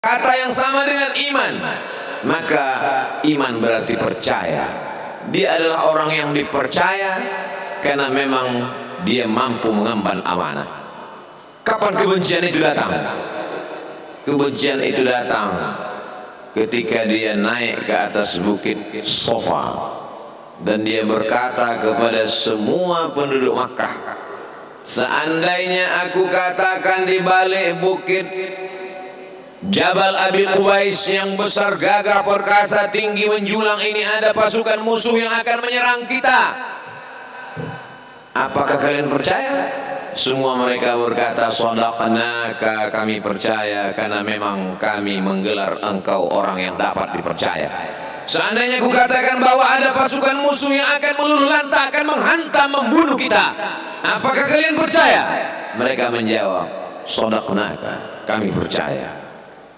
kata yang sama dengan iman, maka iman berarti percaya. Dia adalah orang yang dipercaya karena memang dia mampu mengemban amanah. Kapan kebencian itu datang? Kebencian itu datang ketika dia naik ke atas bukit Sofa dan dia berkata kepada semua penduduk Makkah, seandainya aku katakan di balik bukit Jabal Abi Qubais yang besar, gagah, perkasa, tinggi, menjulang ini ada pasukan musuh yang akan menyerang kita, apakah kalian percaya? Semua mereka berkata, shadaqnaka, kami percaya karena memang kami menggelar engkau orang yang dapat dipercaya. Seandainya aku katakan bahwa ada pasukan musuh yang akan meluluh lantah, akan menghantam, membunuh kita, apakah kalian percaya? Mereka menjawab, shadaqnaka, kami percaya.